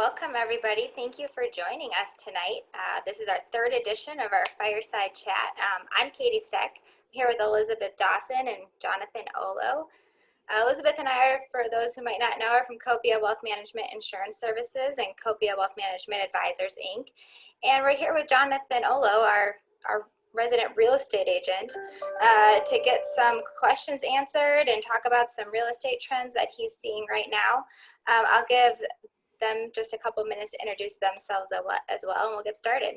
welcome everybody. Thank you for joining us tonight. This is our third edition of our Fireside Chat. I'm Katie Steck. I'm here with Elisabeth Dawson and Jonathan Olow. Elisabeth and I are, for those who might not know, are from Copia Wealth Management Insurance Services and Copia Wealth Management Advisors, Inc. And we're here with Jonathan Olow, our resident real estate agent, to get some questions answered and talk about some real estate trends that he's seeing right now. I'll give them just a couple minutes to introduce themselves as well, and we'll get started.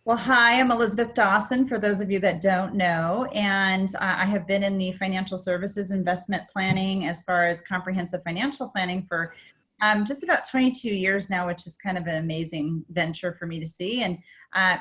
Well, hi, I'm Elisabeth Dawson, for those of you that don't know, and I have been in the financial services investment planning as far as comprehensive financial planning for just about 22 years now, which is kind of an amazing venture for me to see. And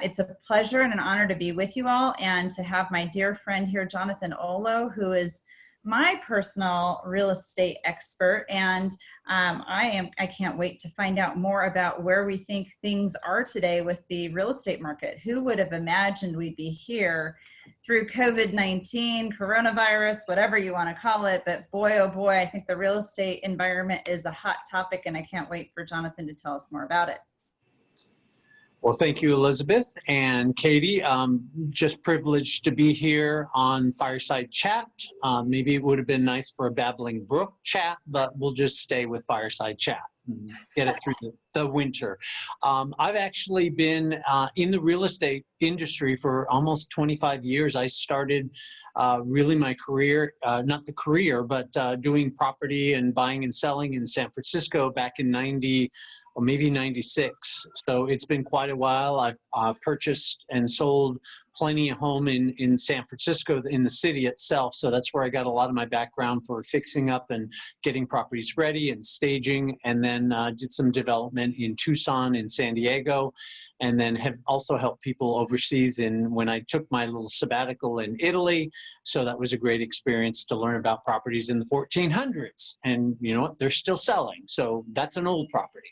it's a pleasure and an honor to be with you all and to have my dear friend here, Jonathan Olow, who is my personal real estate expert, and I can't wait to find out more about where we think things are today with the real estate market. Who would have imagined we'd be here through COVID-19, coronavirus, whatever you want to call it, but boy, oh boy, I think the real estate environment is a hot topic, and I can't wait for Jonathan to tell us more about it. Well, thank you, Elisabeth and Katie. Just privileged to be here on Fireside Chat. Maybe it would have been nice for a Babbling Brook chat, but we'll just stay with Fireside Chat and get it through the winter. I've actually been in the real estate industry for almost 25 years. I started really my career, not the career, but doing property and buying and selling in San Francisco back in 90 or maybe 96. So it's been quite a while. I've purchased and sold plenty of home in San Francisco, in the city itself. So that's where I got a lot of my background for fixing up and getting properties ready and staging, and then did some development in Tucson and San Diego, and then have also helped people overseas when I took my little sabbatical in Italy. So that was a great experience to learn about properties in the 1400s. And you know what, they're still selling. So that's an old property.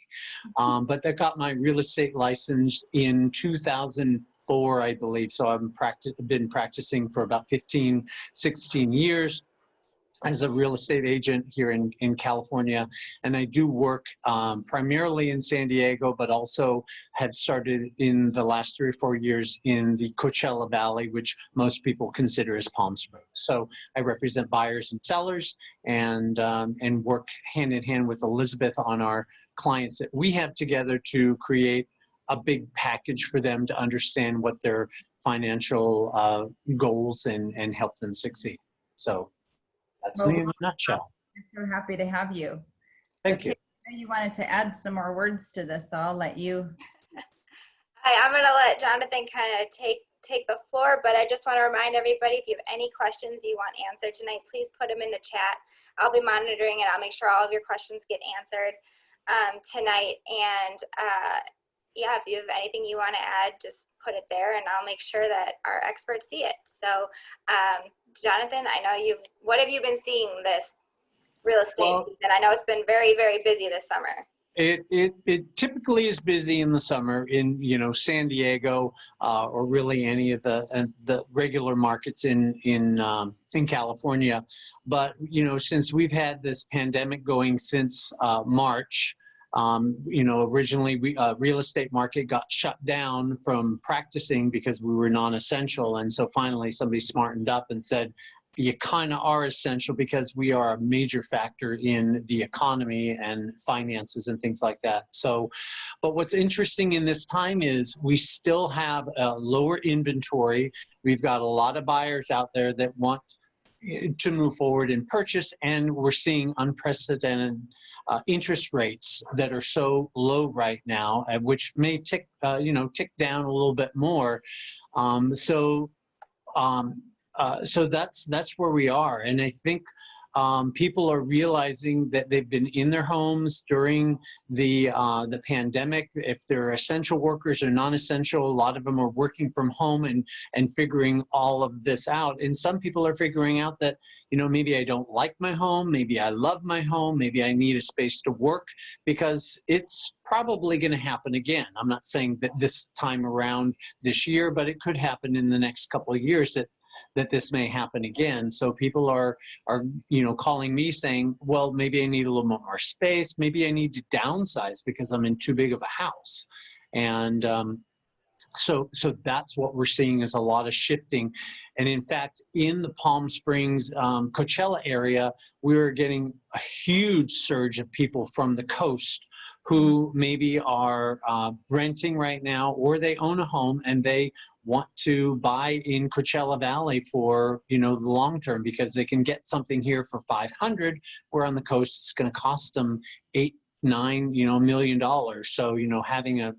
But I got my real estate license in 2004, I believe. So I've been practicing for about 15, 16 years as a real estate agent here in California. And I do work primarily in San Diego, but also have started in the last 3 or 4 years in the Coachella Valley, which most people consider as Palm Springs. So I represent buyers and sellers and work hand in hand with Elisabeth on our clients that we have together to create a big package for them to understand what their financial goals and help them succeed. So that's me in a nutshell. I'm so happy to have you. Thank you. You wanted to add some more words to this, so I'll let you. I'm going to let Jonathan kind of take the floor, but I just want to remind everybody, if you have any questions you want answered tonight, please put them in the chat. I'll be monitoring it. I'll make sure all of your questions get answered tonight. And yeah, if you have anything you want to add, just put it there and I'll make sure that our experts see it. So Jonathan, I know what have you been seeing this real estate season? I know it's been very, very busy this summer. It typically is busy in the summer in San Diego or really any of the regular markets in California. But since we've had this pandemic going since March, originally real estate market got shut down from practicing because we were non-essential, and so finally somebody smartened up and said, you kind of are essential because we are a major factor in the economy and finances and things like that. So, but what's interesting in this time is we still have a lower inventory. We've got a lot of buyers out there that want to move forward and purchase, and we're seeing unprecedented interest rates that are so low right now, which may tick down a little bit more. So that's where we are, and I think people are realizing that they've been in their homes during the pandemic. If they're essential workers or non-essential, a lot of them are working from home and figuring all of this out. And some people are figuring out that maybe I don't like my home, maybe I love my home, maybe I need a space to work, because it's probably going to happen again. I'm not saying that this time around this year, but it could happen in the next couple of years that that this may happen again. So people are calling me saying, well, maybe I need a little more space. Maybe I need to downsize because I'm in too big of a house. And so that's what we're seeing, is a lot of shifting. And in fact, in the Palm Springs, Coachella area, we were getting a huge surge of people from the coast who maybe are renting right now, or they own a home and they want to buy in Coachella Valley for, the long term, because they can get something here for $500, where on the coast it's going to cost them $8, $9, $1 million. So, having a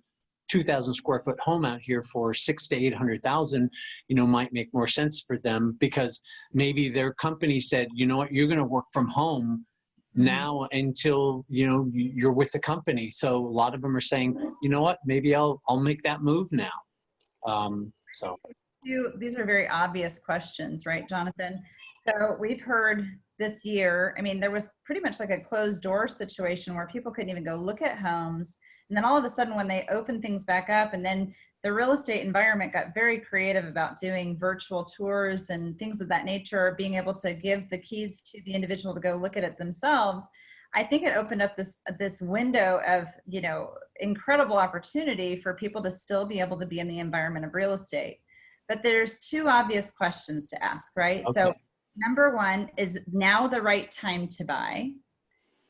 2,000 square foot home out here for 600,000 to 800,000, might make more sense for them, because maybe their company said, you know what, you're going to work from home now until you're with the company. So a lot of them are saying, you know what, maybe I'll make that move now. These are very obvious questions, right, Jonathan? So we've heard this year, there was pretty much like a closed door situation where people couldn't even go look at homes. And then all of a sudden, when they opened things back up, and then the real estate environment got very creative about doing virtual tours and things of that nature, being able to give the keys to the individual to go look at it themselves. I think it opened up this window of, incredible opportunity for people to still be able to be in the environment of real estate. But there's two obvious questions to ask, right? Okay. So number one, is now the right time to buy?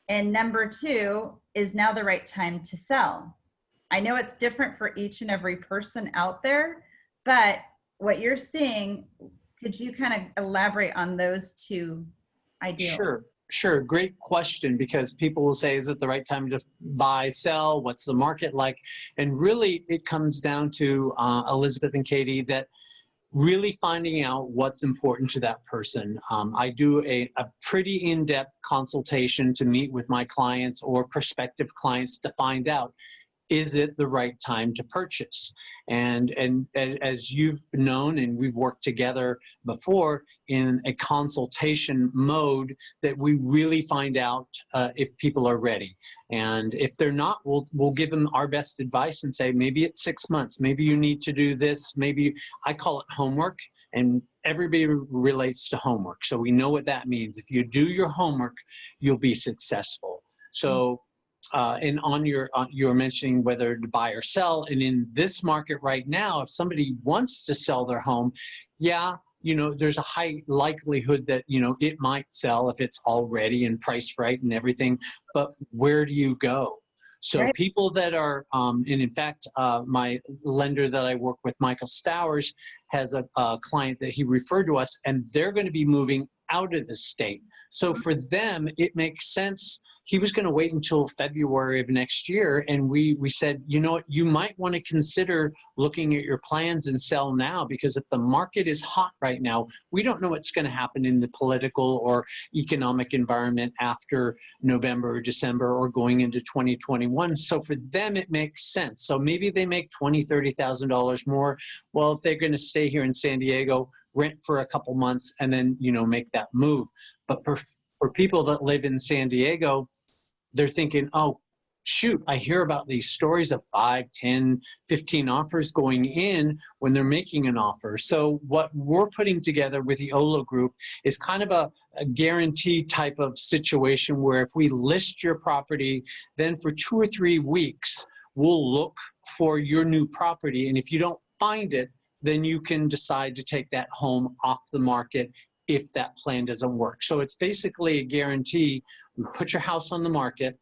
And number two, is now the right time to sell? I know it's different for each and every person out there, but what you're seeing, could you kind of elaborate on those two ideas? Sure. Great question, because people will say, is it the right time to buy, sell? What's the market like? And really, it comes down to, Elisabeth and Katie, that really finding out what's important to that person. I do a pretty in-depth consultation to meet with my clients or prospective clients to find out, is it the right time to purchase? And as you've known, and we've worked together before in a consultation mode, that we really find out if people are ready. And if they're not, we'll give them our best advice and say, maybe it's 6 months, maybe you need to do this, maybe, I call it homework, and everybody relates to homework. So we know what that means. If you do your homework, you'll be successful. So and you're mentioning whether to buy or sell. And in this market right now, if somebody wants to sell their home, there's a high likelihood that, it might sell if it's all ready and priced right and everything. But where do you go? So right. People that are, and in fact, my lender that I work with, Michael Stowers, has a client that he referred to us, and they're going to be moving out of the state. So for them, it makes sense. He was going to wait until February of next year. And we said, you know what, you might want to consider looking at your plans and sell now, because if the market is hot right now, we don't know what's going to happen in the political or economic environment after November or December or going into 2021. So for them, it makes sense. So maybe they make $20,000, $30,000 more. Well, if they're going to stay here in San Diego, rent for a couple months, and then, make that move. But for people that live in San Diego, they're thinking, oh, shoot, I hear about these stories of 5, 10, 15 offers going in when they're making an offer. So what we're putting together with the Olow group is kind of a guarantee type of situation, where if we list your property, then for 2 or 3 weeks, we'll look for your new property. And if you don't find it, then you can decide to take that home off the market if that plan doesn't work. So it's basically a guarantee. We put your house on the market,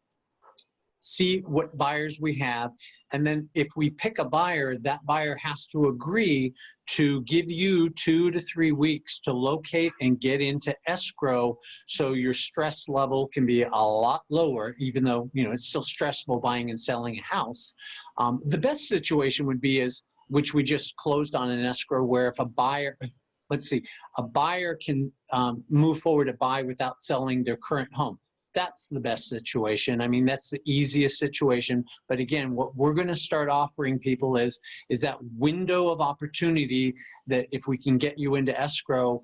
see what buyers we have, and then if we pick a buyer, that buyer has to agree to give you 2 to 3 weeks to locate and get into escrow, so your stress level can be a lot lower, even though it's still stressful buying and selling a house. The best situation would be which we just closed on an escrow, where if a buyer can move forward to buy without selling their current home. That's the best situation. That's the easiest situation. But again, what we're going to start offering people is that window of opportunity, that if we can get you into escrow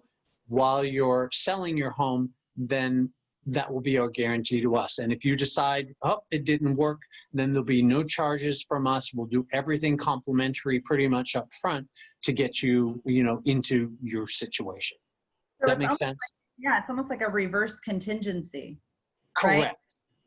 while you're selling your home, then that will be our guarantee to us. And if you decide, oh, it didn't work, then there'll be no charges from us. We'll do everything complimentary pretty much up front to get you, into your situation. Does So that make sense? yeah, it's almost like a reverse contingency, right? Correct.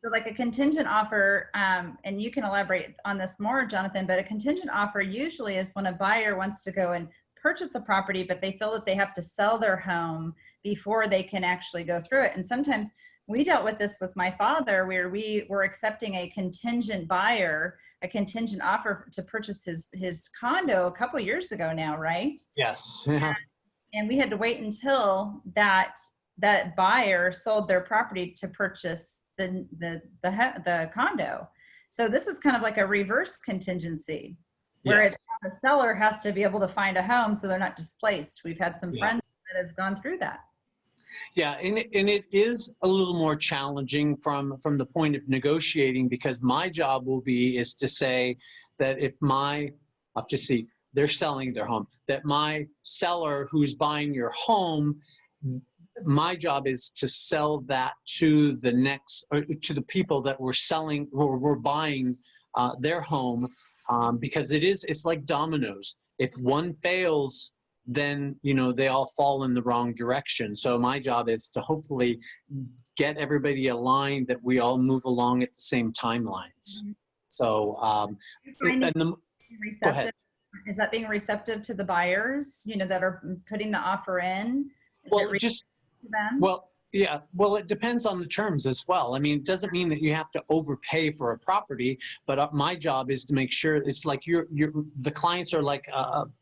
So like a contingent offer, and you can elaborate on this more, Jonathan, but a contingent offer usually is when a buyer wants to go and purchase a property, but they feel that they have to sell their home before they can actually go through it. And sometimes we dealt with this with my father, where we were accepting a contingent buyer, a contingent offer to purchase his condo a couple of years ago now, right? Yes. And we had to wait until that buyer sold their property to purchase the condo. So this is kind of like a reverse contingency, where Yes. the seller has to be able to find a home so they're not displaced. We've had some Yeah. friends that have gone through that. Yeah, and it is a little more challenging from the point of negotiating, because my job is to say that if they're selling their home, that my seller who's buying your home, my job is to sell that to to the people that we're buying their home, because it's like dominoes. If one fails, then they all fall in the wrong direction. So my job is to hopefully get everybody aligned, that we all move along at the same timelines. So Finding go receptive, ahead. is that being receptive to the buyers, that are putting the offer in? Is Well, it just to them? Well, it depends on the terms as well. I mean, it doesn't mean that you have to overpay for a property, but my job is to make sure it's like the clients are like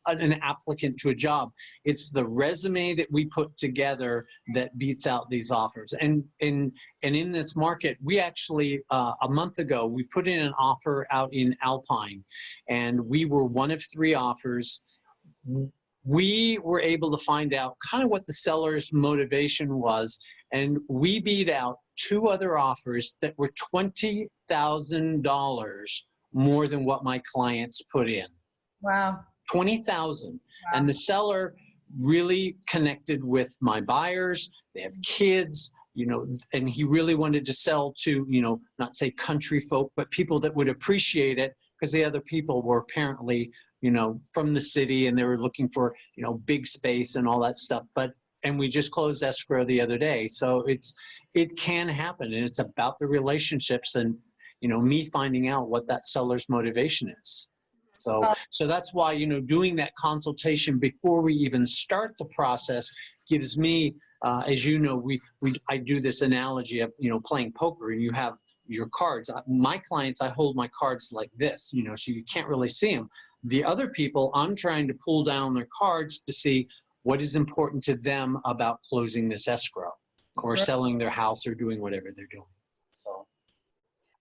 an applicant to a job. It's the resume that we put together that beats out these offers. And in this market, we actually a month ago we put in an offer out in Alpine, and we were one of 3 offers. We were able to find out kind of what the seller's motivation was, and we beat out 2 other offers that were $20,000 more than what my clients put in. Wow. 20,000. Wow. And the seller really connected with my buyers. They have kids, and he really wanted to sell to, not say country folk, but people that would appreciate it, because the other people were apparently from the city, and they were looking for, big space and all that stuff. And we just closed escrow the other day. So it can happen, and it's about the relationships and, me finding out what that seller's motivation is. So that's why, doing that consultation before we even start the process gives me, as you know, I do this analogy of, playing poker, and you have your cards. My clients, I hold my cards like this, so you can't really see them. The other people, I'm trying to pull down their cards to see what is important to them about closing this escrow or selling their house or doing whatever they're doing. So.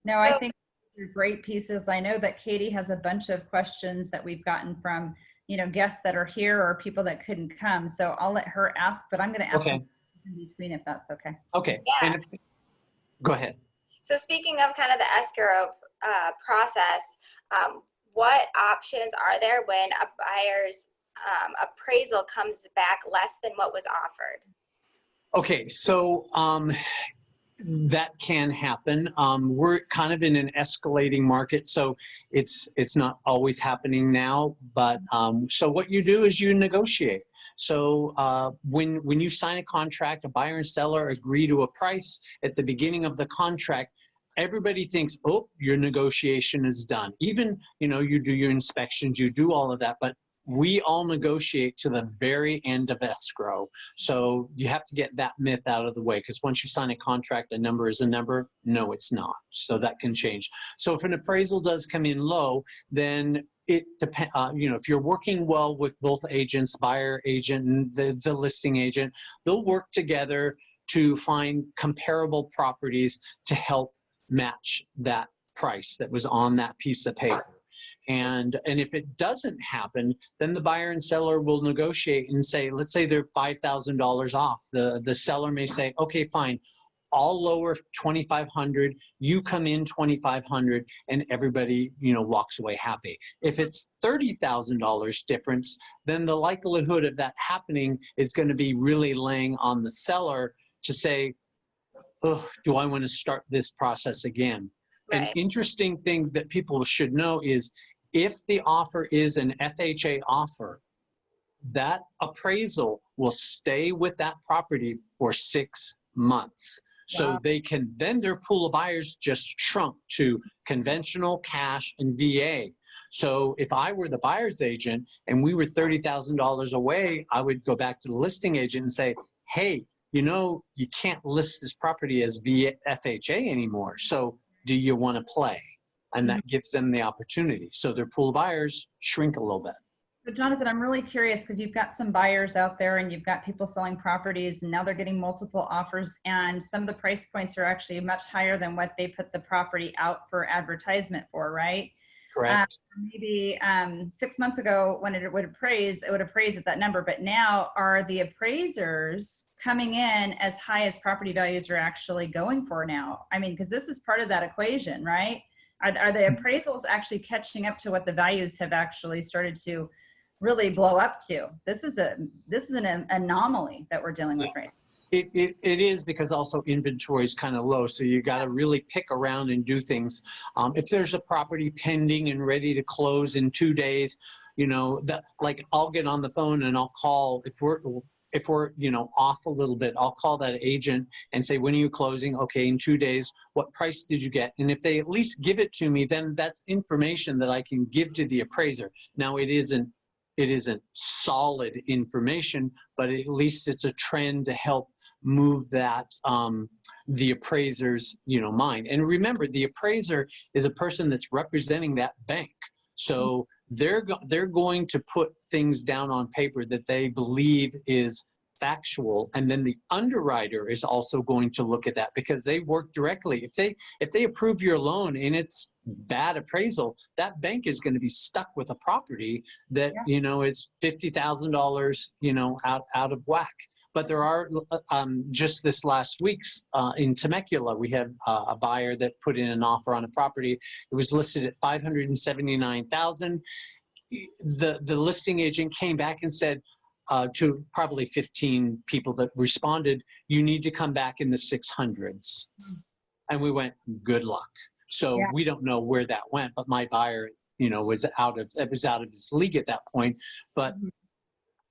No, I think they're great pieces. I know that Katie has a bunch of questions that we've gotten from, guests that are here or people that couldn't come. So I'll let her ask, but I'm going to ask them in between, if that's okay. Okay. Yeah. Go ahead. So speaking of kind of the escrow process, what options are there when a buyer's appraisal comes back less than what was offered? Okay, so that can happen. We're kind of in an escalating market, so it's not always happening now. But so what you do is you negotiate. So when you sign a contract, a buyer and seller agree to a price at the beginning of the contract. Everybody thinks, oh, your negotiation is done. Even, you do your inspections, you do all of that, but we all negotiate to the very end of escrow. So you have to get that myth out of the way, because once you sign a contract, a number is a number. No, it's not. So that can change. So if an appraisal does come in low, then it depends. If you're working well with both agents, buyer agent and the listing agent, they'll work together to find comparable properties to help match that price that was on that piece of paper. And if it doesn't happen, then the buyer and seller will negotiate and say, let's say they're $5,000 off. The seller may say, okay, fine, I'll lower $2,500, you come in $2,500, and everybody, walks away happy. If it's $30,000 difference, then the likelihood of that happening is going to be really laying on the seller to say, oh, do I want to start this process again? An Right. interesting thing that people should know is if the offer is an FHA offer, that appraisal will stay with that property for 6 months. So Wow. they can, then their pool of buyers just shrunk to conventional, cash, and VA. So if I were the buyer's agent and we were $30,000 away, I would go back to the listing agent and say, hey, you know, you can't list this property as FHA anymore. So do you want to play? And that gives them the opportunity. So their pool of buyers shrink a little bit. So Jonathan, I'm really curious because you've got some buyers out there and you've got people selling properties and now they're getting multiple offers and some of the price points are actually much higher than what they put the property out for advertisement for, right? Correct. Maybe 6 months ago when it would appraise at that number, but now are the appraisers coming in as high as property values are actually going for now? I mean, because this is part of that equation, right? Are the appraisals actually catching up to what the values have actually started to really blow up to? This is an anomaly that we're dealing with right now. It is, because also inventory is kind of low, so you got to really pick around and do things. If there's a property pending and ready to close in 2 days, you know, that, like, I'll get on the phone and I'll call, if we're you know, off a little bit, I'll call that agent and say, when are you closing? Okay, in 2 days. What price did you get? And if they at least give it to me, then that's information that I can give to the appraiser. Now it isn't solid information, but at least it's a trend to help move that the appraiser's, you know, mind. And remember, the appraiser is a person that's representing that bank, so they're going to put things down on paper that they believe is factual, and then the underwriter is also going to look at that because they work directly. If they approve your loan and it's bad appraisal, that bank is going to be stuck with a property that, you know, is $50,000, you know, out of whack. But there are, just this last week's in Temecula, we had a buyer that put in an offer on a property. It was listed at $579,000. The listing agent came back and said to probably 15 people that responded, you need to come back in the 600s. And we went, good luck. So we don't know where that went, but my buyer, you know, was out of his league at that point. But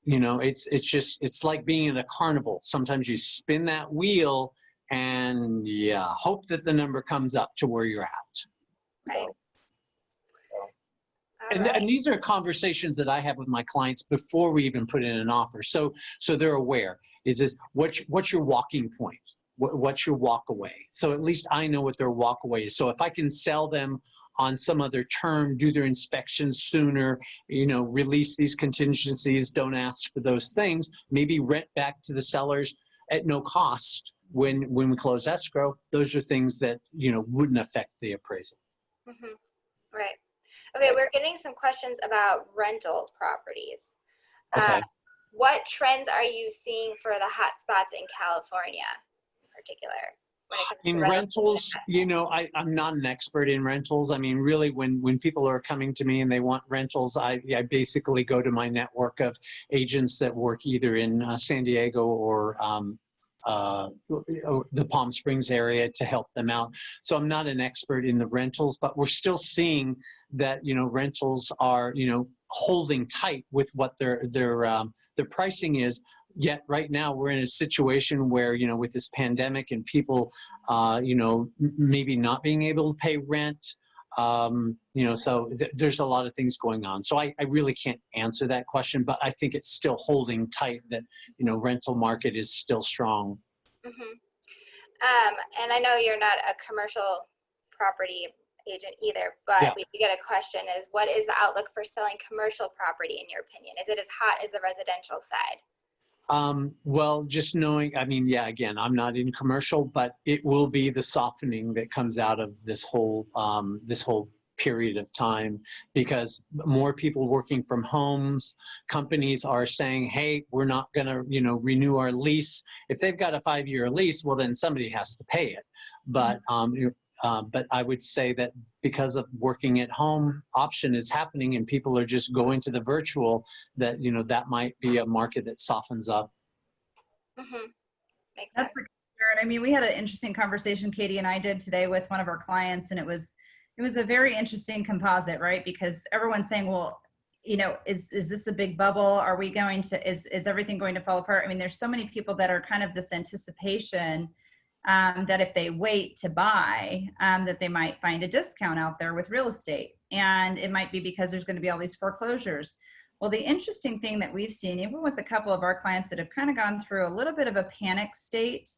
you know, it's like being in a carnival. Sometimes you spin that wheel and hope that the number comes up to where you're at. Right. And these are conversations that I have with my clients before we even put in an offer. So they're aware. Is this what's your walking point? What's your walk away? So at least I know what their walk away is. So if I can sell them on some other term, do their inspections sooner, you know, release these contingencies, don't ask for those things, maybe rent back to the sellers at no cost when we close escrow, those are things that, you know, wouldn't affect the appraisal. Right. Okay, we're getting some questions about rental properties. Okay. What trends are you seeing for the hot spots in California in particular? In rentals, you know, I'm not an expert in rentals. I mean, really, when people are coming to me and they want rentals, I basically go to my network of agents that work either in San Diego or the Palm Springs area to help them out. So I'm not an expert in the rentals, but we're still seeing that, you know, rentals are, you know, holding tight with what their pricing is. Yet right now we're in a situation where, you know, with this pandemic and people, you know, maybe not being able to pay rent, you know, so there's a lot of things going on. So I really can't answer that question, but I think it's still holding tight that, you know, rental market is still strong. And I know you're not a commercial property agent either, but we get a question is, what is the outlook for selling commercial property in your opinion? Is it as hot as the residential side? Well, just knowing, I mean, again, I'm not in commercial, but it will be the softening that comes out of this whole period of time, because more people working from homes, companies are saying, hey, we're not going to, you know, renew our lease. If they've got a 5-year lease, well, then somebody has to pay it. But I would say that because of working at home option is happening and people are just going to the virtual, that, you know, that might be a market that softens up. Makes sense. Sure. And I mean, we had an interesting conversation, Katie and I did today with one of our clients, and it was a very interesting composite, right? Because everyone's saying, well, is this a big bubble? Are we going to, is everything going to fall apart? I mean, there's so many people that are kind of this anticipation that if they wait to buy, that they might find a discount out there with real estate. And it might be because there's going to be all these foreclosures. Well, the interesting thing that we've seen, even with a couple of our clients that have kind of gone through a little bit of a panic state,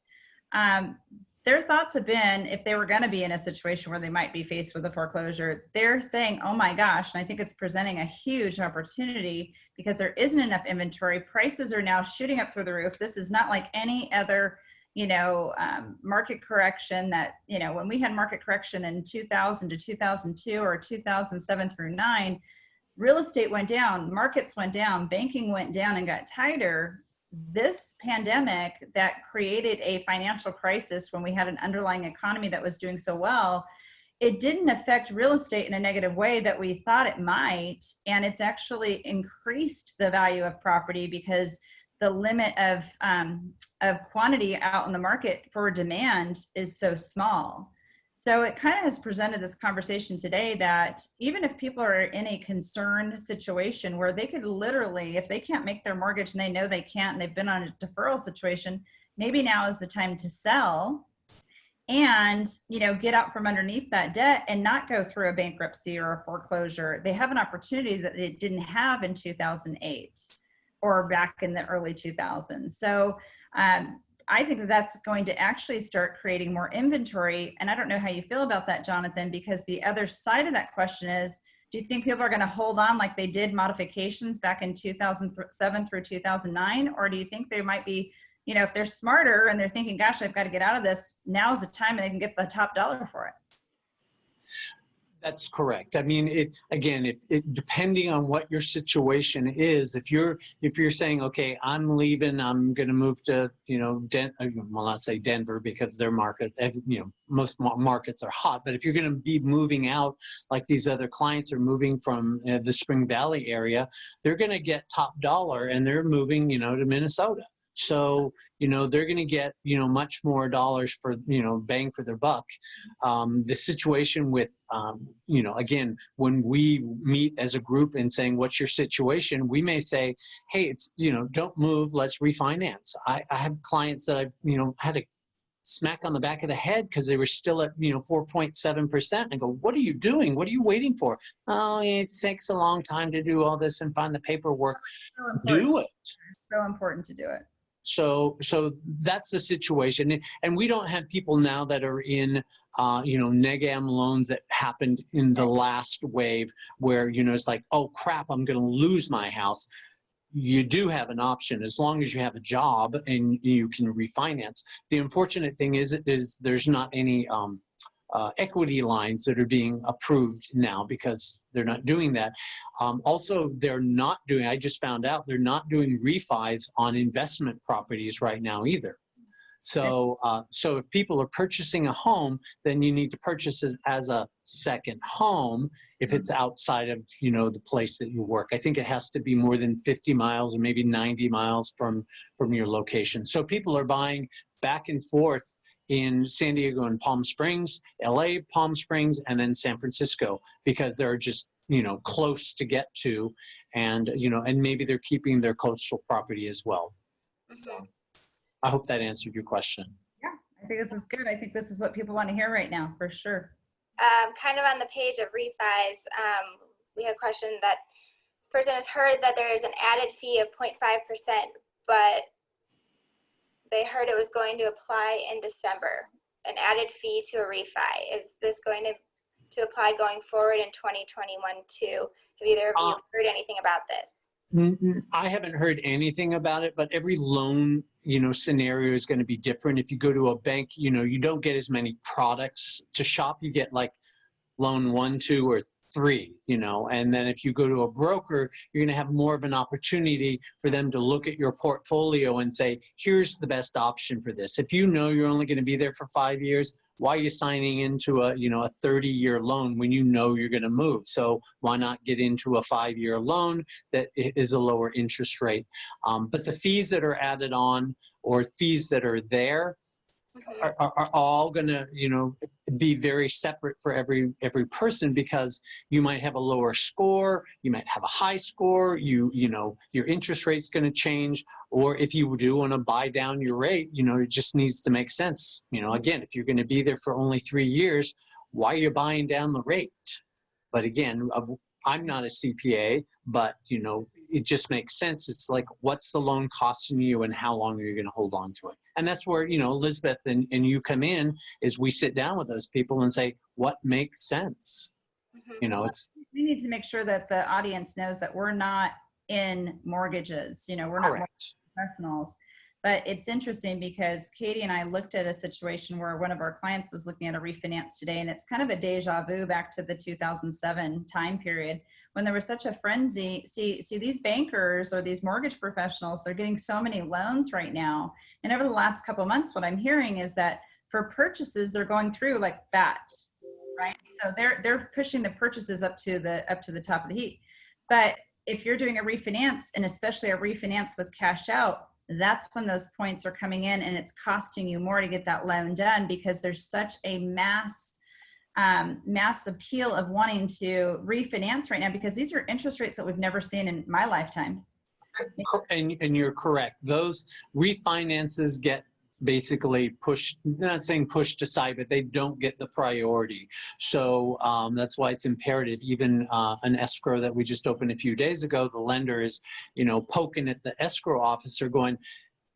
their thoughts have been, if they were going to be in a situation where they might be faced with a foreclosure, they're saying, oh my gosh, and I think it's presenting a huge opportunity because there isn't enough inventory. Prices are now shooting up through the roof. This is not like any other market correction that, when we had market correction in 2000 to 2002 or 2007 through 9, real estate went down, markets went down, banking went down and got tighter. This pandemic that created a financial crisis when we had an underlying economy that was doing so well, it didn't affect real estate in a negative way that we thought it might. And it's actually increased the value of property because the limit of quantity out in the market for demand is so small. So it kind of has presented this conversation today that even if people are in a concerned situation where they could literally, if they can't make their mortgage and they know they can't, and they've been on a deferral situation, maybe now is the time to sell and, get out from underneath that debt and not go through a bankruptcy or a foreclosure. They have an opportunity that it didn't have in 2008 or back in the early 2000s. So, I think that that's going to actually start creating more inventory. And I don't know how you feel about that, Jonathan, because the other side of that question is, do you think people are going to hold on like they did modifications back in 2007 through 2009? Or do you think they might be, if they're smarter and they're thinking, gosh, I've got to get out of this, now's the time and they can get the top dollar for it? That's correct. I mean, depending on what your situation is, if you're saying, okay, I'm leaving, I'm going to move to, well, not say Denver because their market, most markets are hot, but if you're going to be moving out like these other clients are moving from the Spring Valley area, they're going to get top dollar and they're moving, to Minnesota. So, they're going to get, much more dollars for, bang for their buck. The situation with, again, when we meet as a group and saying, what's your situation? We may say, hey, it's, don't move, let's refinance. I have clients that I've, had a smack on the back of the head because they were still at, 4.7%. I go, what are you doing? What are you waiting for? Oh, it takes a long time to do all this and find the paperwork. Do it. So important to do it. So that's the situation. And we don't have people now that are in, negam loans that happened in the last wave where, it's like, oh crap, I'm going to lose my house. You do have an option as long as you have a job and you can refinance. The unfortunate thing is there's not any equity lines that are being approved now because they're not doing that. Also, I just found out they're not doing refis on investment properties right now either. So, so if people are purchasing a home, then you need to purchase it as a second home if it's outside of, the place that you work. I think it has to be more than 50 miles or maybe 90 miles from your location. So people are buying back and forth in San Diego and Palm Springs, LA, Palm Springs, and then San Francisco because they're just, close to get to, and, and maybe they're keeping their coastal property as well. Mm-hmm. I hope that answered your question. Yeah, I think this is good. I think this is what people want to hear right now, for sure. Kind of on the page of refis, we had a question that this person has heard that there is an added fee of 0.5%, but they heard it was going to apply in December, an added fee to a refi. Is this going to apply going forward in 2021 too? Have either of you heard anything about this? I haven't heard anything about it, but every loan, scenario is going to be different. If you go to a bank, you don't get as many products to shop. You get like loan 1, 2, or 3, and then if you go to a broker, you're going to have more of an opportunity for them to look at your portfolio and say, here's the best option for this. If you're only going to be there for 5 years, why are you signing into a 30-year loan when you're going to move? So why not get into a 5-year loan that is a lower interest rate? But the fees that are added on or fees that are there, Mhm. are all going to, be very separate for every person, because you might have a lower score, you might have a high score, your interest rate's going to change, or if you do want to buy down your rate, it just needs to make sense. Again, if you're going to be there for only 3 years, why are you buying down the rate? But again, I'm not a CPA, but it just makes sense. It's like, what's the loan costing you and how long are you going to hold on to it? And that's where, Elisabeth and you come in, is we sit down with those people and say, what makes sense? Mhm. It's We need to make sure that the audience knows that we're not in mortgages. We're not mortgage correct. professionals. But it's interesting because Katie and I looked at a situation where one of our clients was looking at a refinance today, and it's kind of a deja vu back to the 2007 time period when there was such a frenzy. See these bankers or these mortgage professionals, they're getting so many loans right now. And over the last couple of months, what I'm hearing is that for purchases, they're going through like that, right? So they're pushing the purchases up to the top of the heap. But if you're doing a refinance, and especially a refinance with cash out, that's when those points are coming in, and it's costing you more to get that loan done because there's such a mass appeal of wanting to refinance right now, because these are interest rates that we've never seen in my lifetime. And you're correct. Those refinances get basically pushed, not saying pushed aside, but they don't get the priority. So that's why it's imperative. Even an escrow that we just opened a few days ago, the lender is, poking at the escrow officer going,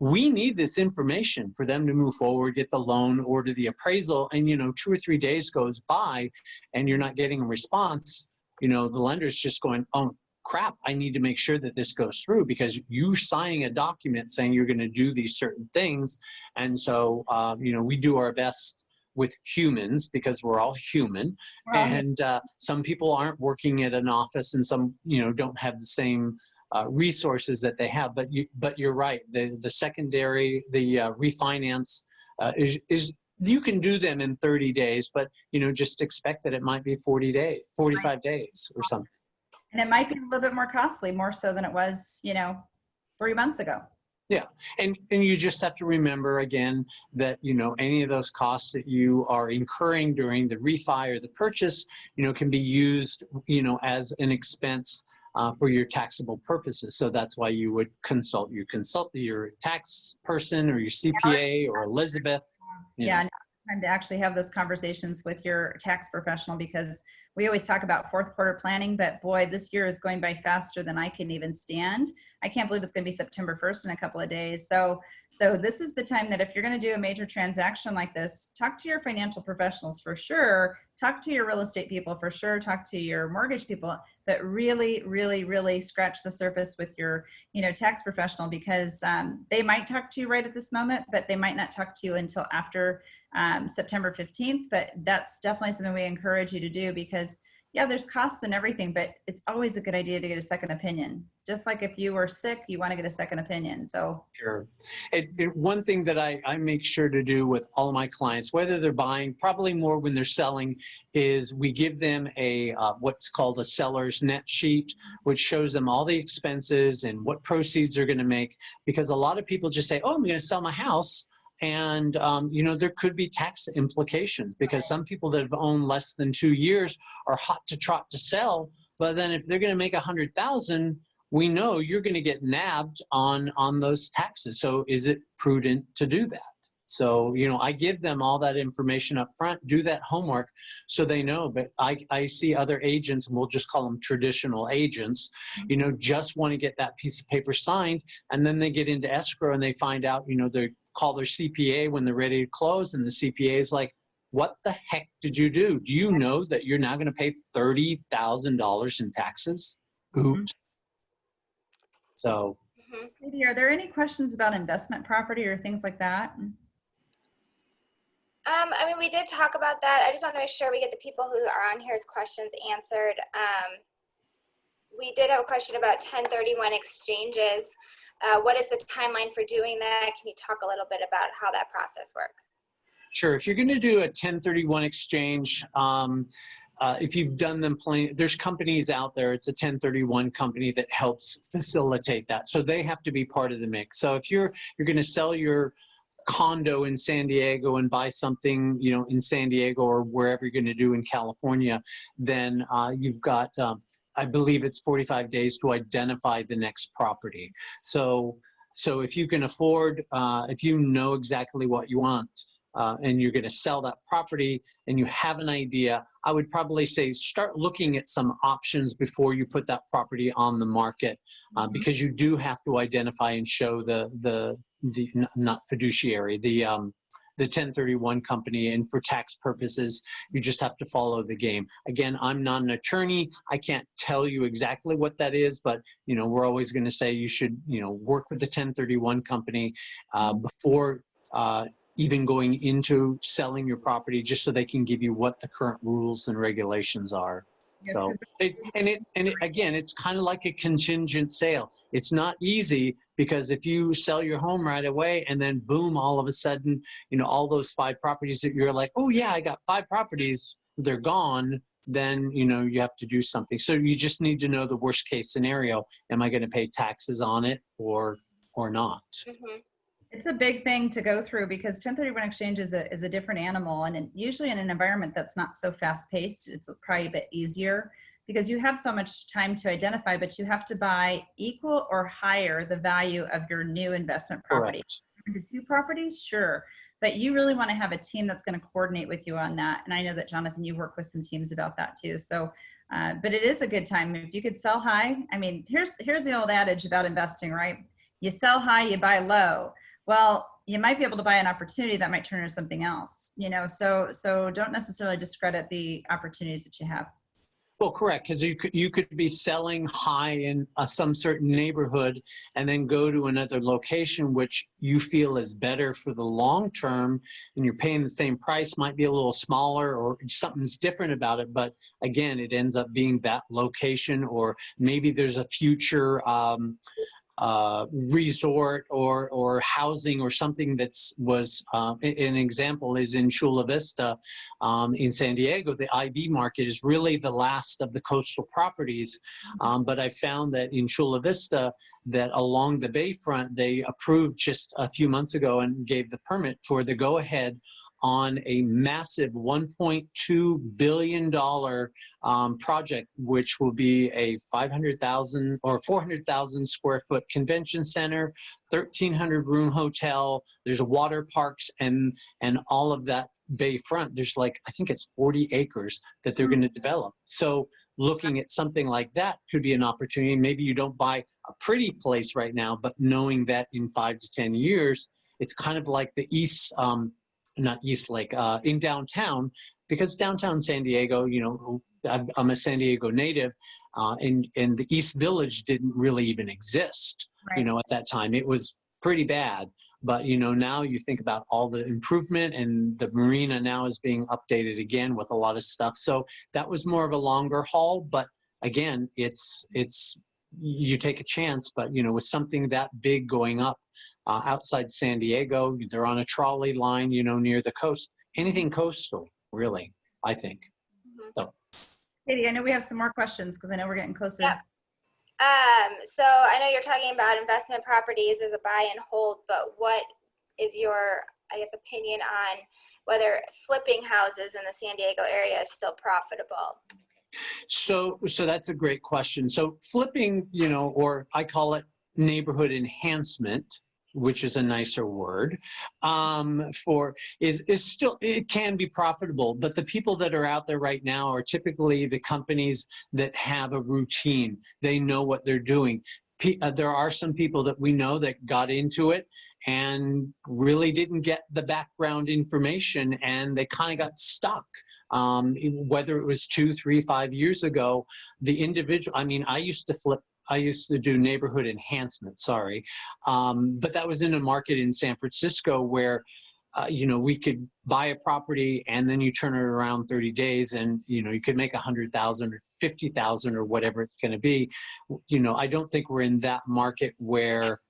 we need this information for them to move forward, get the loan, order the appraisal. And, 2 or 3 days goes by and you're not getting a response. The lender's just going, oh, crap, I need to make sure that this goes through, because you signing a document saying you're going to do these certain things. And so, we do our best with humans, because we're all human. And some people aren't working at an office, and some, don't have the same resources that they have. But you're right. The secondary, the refinance is you can do them in 30 days, but just expect that it might be 40 days, 45 days or something. And it might be a little bit more costly, more so than it was, 3 months ago. Yeah, and you just have to remember again that any of those costs that you are incurring during the refi or the purchase, can be used as an expense for your taxable purposes. So that's why you would consult your tax person or your CPA or Elisabeth. Yeah, time to actually have those conversations with your tax professional, because we always talk about fourth quarter planning, but boy, this year is going by faster than I can even stand. I can't believe it's going to be September 1st in a couple of days. So this is the time that if you're going to do a major transaction like this, talk to your financial professionals for sure, talk to your real estate people for sure, talk to your mortgage people, but really, really, really scratch the surface with your, tax professional, because they might talk to you right at this moment, but they might not talk to you until after September 15th. But that's definitely something we encourage you to do, because yeah, there's costs and everything, but it's always a good idea to get a second opinion. Just like if you were sick, you want to get a second opinion. So sure. One thing that I make sure to do with all of my clients, whether they're buying, probably more when they're selling, is we give them a what's called a seller's net sheet, which shows them all the expenses and what proceeds they're going to make. Because a lot of people just say, oh, I'm going to sell my house. And, there could be tax implications, because some people that have owned less than 2 years are hot to trot to sell. But then if they're going to make 100,000, we know you're going to get nabbed on those taxes. So is it prudent to do that? So, I give them all that information up front, do that homework so they know. But I see other agents, and we'll just call them traditional agents, just want to get that piece of paper signed. And then they get into escrow and they find out, they call their CPA when they're ready to close. And the CPA is like, what the heck did you do? Do you know that you're now going to pay $30,000 in taxes? Oops. So, Katie, are there any questions about investment property or things like that? We did talk about that. I just want to make sure we get the people who are on here's questions answered. We did have a question about 1031 exchanges. What is the timeline for doing that? Can you talk a little bit about how that process works? Sure. If you're going to do a 1031 exchange, if you've done them plenty, there's companies out there. It's a 1031 company that helps facilitate that. So they have to be part of the mix. So if you're going to sell your condo in San Diego and buy something, you know, in San Diego or wherever you're going to do in California, then you've got, I believe it's 45 days to identify the next property. So if you can afford, if you know exactly what you want, and you're going to sell that property and you have an idea, I would probably say start looking at some options before you put that property on the market, because you do have to identify and show the not fiduciary, the 1031 company, and for tax purposes, you just have to follow the game. Again, I'm not an attorney. I can't tell you exactly what that is, but you know, we're always going to say you should, you know, work with the 1031 company before even going into selling your property, just so they can give you what the current rules and regulations are. Yes, So, again, it's kind of like a contingent sale. It's not easy, because if you sell your home right away and then boom, all of a sudden, you know, all those 5 properties that you're like, oh yeah, I got 5 properties, they're gone, then, you know, you have to do something. So you just need to know the worst case scenario. Am I going to pay taxes on it or not? Mm-hmm. It's a big thing to go through, because 1031 exchange is a different animal, and usually in an environment that's not so fast paced, it's probably a bit easier because you have so much time to identify, but you have to buy equal or higher the value of your new investment property. Correct. 2 properties, sure, but you really want to have a team that's going to coordinate with you on that. And I know that, Jonathan, you work with some teams about that too. So, but it is a good time if you could sell high. I mean, here's the old adage about investing, right? You sell high, you buy low. Well, you might be able to buy an opportunity that might turn into something else, you know, so don't necessarily discredit the opportunities that you have. Well, correct, because you could be selling high in some certain neighborhood and then go to another location which you feel is better for the long term, and you're paying the same price, might be a little smaller or something's different about it, but again, it ends up being that location, or maybe there's a future resort or housing or something an example is in Chula Vista in San Diego. The IB market is really the last of the coastal properties, but I found that in Chula Vista, that along the bayfront, they approved just a few months ago and gave the permit for the go-ahead on a massive $1.2 billion project, which will be a 500,000 or 400,000 square foot convention center, 1,300 room hotel. There's water parks and all of that bayfront. There's like, I think it's 40 acres that they're going to develop. So looking at something like that could be an opportunity. Maybe you don't buy a pretty place right now, but knowing that in 5 to 10 years, it's kind of like the not East Lake, in downtown, because downtown San Diego, you know, I'm a San Diego native, and the East Village didn't really even exist, Right. you know, at that time. It was pretty bad. But, you know, now you think about all the improvement, and the marina now is being updated again with a lot of stuff. So that was more of a longer haul. But again, it's you take a chance, but, you know, with something that big going up, outside San Diego, they're on a trolley line, you know, near the coast. Anything coastal, really, I think. Mm-hmm. So, Katie, I know we have some more questions because I know we're getting closer. Yep. So I know you're talking about investment properties as a buy and hold, but what is your, I guess, opinion on whether flipping houses in the San Diego area is still profitable? so that's a great question. So flipping, you know, or I call it neighborhood enhancement, which is a nicer word, is still, it can be profitable, but the people that are out there right now are typically the companies that have a routine. They know what they're doing. There are some people that we know that got into it and really didn't get the background information, and they kind of got stuck. Whether it was 2, 3, 5 years ago, the individual, I mean, I used to do neighborhood enhancement, but that was in a market in San Francisco where, you know, we could buy a property and then you turn it around 30 days and, you know, you could make 100,000 or 50,000 or whatever it's going to be. You know, I don't think we're in that market where,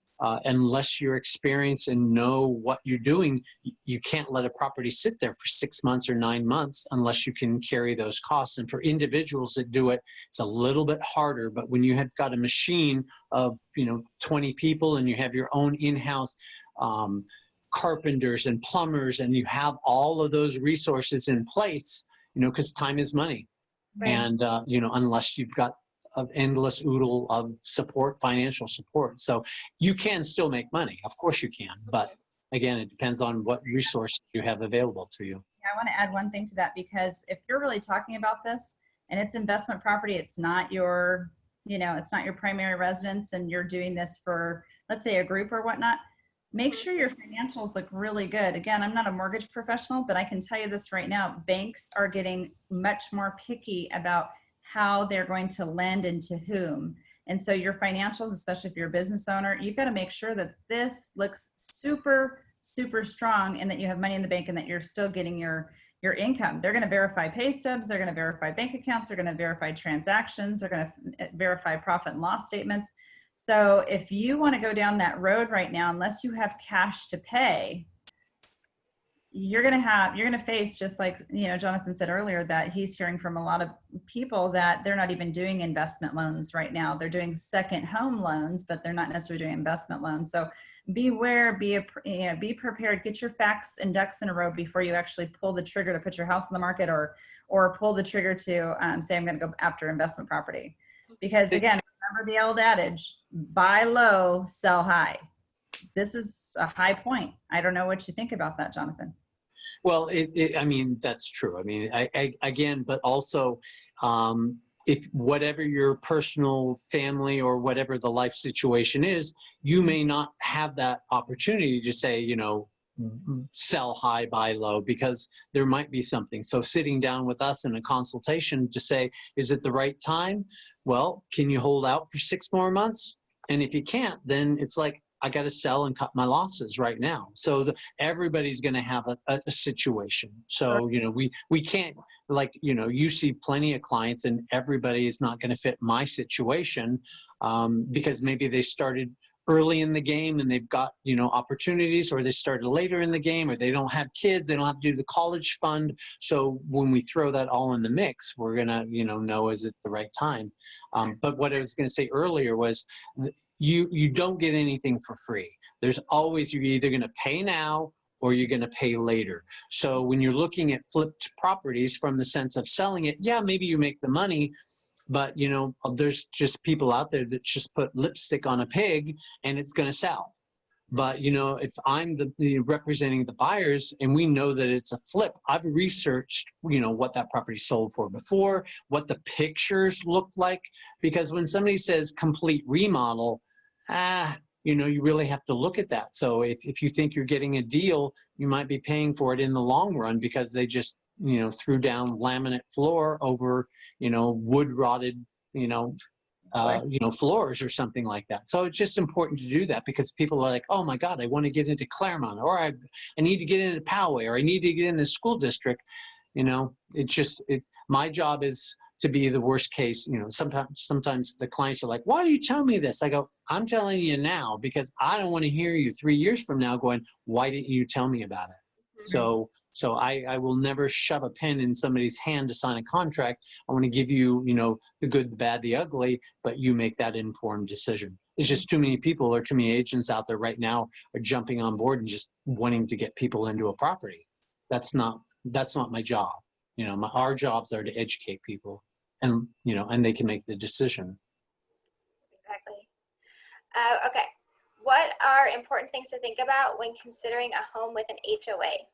unless you're experienced and know what you're doing, you can't let a property sit there for 6 months or 9 months unless you can carry those costs. And for individuals that do it, it's a little bit harder. But when you have got a machine of, you know, 20 people and you have your own in-house carpenters and plumbers, and you have all of those resources in place, because time is money. Right. And, unless you've got an endless oodle of support, financial support. So you can still make money. Of course you can. But again, it depends on what resources you have available to you. I want to add one thing to that, because if you're really talking about this and it's investment property, it's not your, it's not your primary residence, and you're doing this for, let's say, a group or whatnot, make sure your financials look really good. Again, I'm not a mortgage professional, but I can tell you this right now, banks are getting much more picky about how they're going to lend and to whom. And so your financials, especially if you're a business owner, you've got to make sure that this looks super, super strong, and that you have money in the bank, and that you're still getting your income. They're going to verify pay stubs. They're going to verify bank accounts. They're going to verify transactions. They're going to verify profit and loss statements. So if you want to go down that road right now, unless you have cash to pay, you're going to face, just like, Jonathan said earlier, that he's hearing from a lot of people that they're not even doing investment loans right now. They're doing second home loans, but they're not necessarily doing investment loans. So beware, be prepared, get your facts and ducks in a row before you actually pull the trigger to put your house on the market, or pull the trigger to say, I'm going to go after investment property. Because again, remember the old adage, buy low, sell high. This is a high point. I don't know what you think about that, Jonathan. Well, that's true. Again, but also, if whatever your personal family or whatever the life situation is, you may not have that opportunity to say, sell high, buy low, because there might be something. So sitting down with us in a consultation to say, is it the right time? Well, can you hold out for 6 more months? And if you can't, then it's like, I got to sell and cut my losses right now. So everybody's going to have a situation. So, we can't, you see plenty of clients, and everybody is not going to fit my situation, because maybe they started early in the game and they've got, opportunities, or they started later in the game, or they don't have kids, they don't have to do the college fund. So when we throw that all in the mix, we're going to, know, is it the right time? But what I was going to say earlier was, you don't get anything for free. There's always, you're either going to pay now or you're going to pay later. So when you're looking at flipped properties from the sense of selling it, yeah, maybe you make the money, but there's just people out there that just put lipstick on a pig and it's going to sell. But if I'm the representing the buyers, and we know that it's a flip, I've researched what that property sold for before, what the pictures look like, because when somebody says complete remodel, you really have to look at that. So if you think you're getting a deal, you might be paying for it in the long run, because they just threw down laminate floor over wood rotted floors or something like that. So it's just important to do that, because people are like, oh my God, I want to get into Claremont, or I need to get into Poway, or I need to get in the school district. My job is to be the worst case. Sometimes the clients are like, why do you tell me this? I go, I'm telling you now, because I don't want to hear you 3 years from now going, why didn't you tell me about it? Mm-hmm. So I will never shove a pen in somebody's hand to sign a contract. I want to give you, the good, the bad, the ugly, but you make that informed decision. It's just too many people, or too many agents out there right now are jumping on board and just wanting to get people into a property. That's not my job. Our jobs are to educate people, and, and they can make the decision. Exactly. Okay. What are important things to think about when considering a home with an HOA?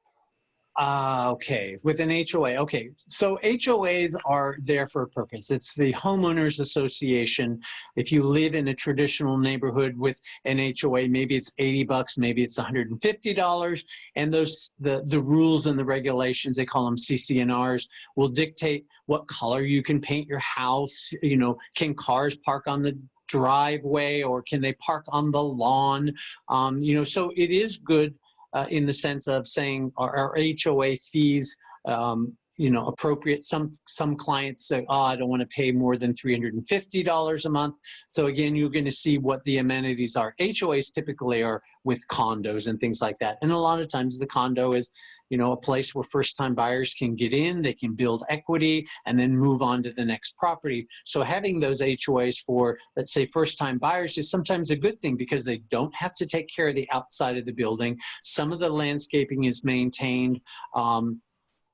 Okay, with an HOA. Okay, so HOAs are there for a purpose. It's the homeowners association. If you live in a traditional neighborhood with an HOA, maybe it's $80, maybe it's $150, and the rules and the regulations, they call them CC&Rs, will dictate what color you can paint your house. Can cars park on the driveway, or can they park on the lawn? So it is good. In the sense of saying our HOA fees, appropriate. Some clients say, oh, I don't want to pay more than $350 a month. So again, you're going to see what the amenities are. HOAs typically are with condos and things like that. And a lot of times the condo is, a place where first-time buyers can get in, they can build equity, and then move on to the next property. So having those HOAs for, let's say, first-time buyers is sometimes a good thing because they don't have to take care of the outside of the building. Some of the landscaping is maintained.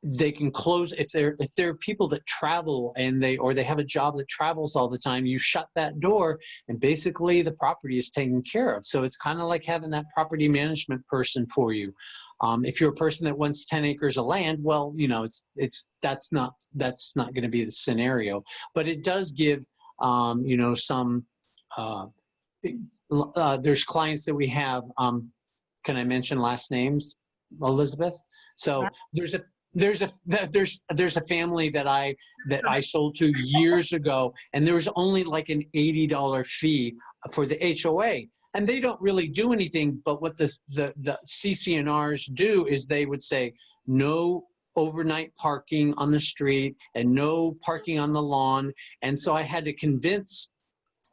They can close if there are people that travel and they have a job that travels all the time. You shut that door and basically the property is taken care of. So it's kind of like having that property management person for you. If you're a person that wants 10 acres of land, well, that's not going to be the scenario. But it does give some. There's clients that we have. Can I mention last names, Elisabeth? So there's a family that I sold to years ago, and there was only like an $80 fee for the HOA, and they don't really do anything. But what the CC&Rs do is they would say no overnight parking on the street and no parking on the lawn, and so I had to convince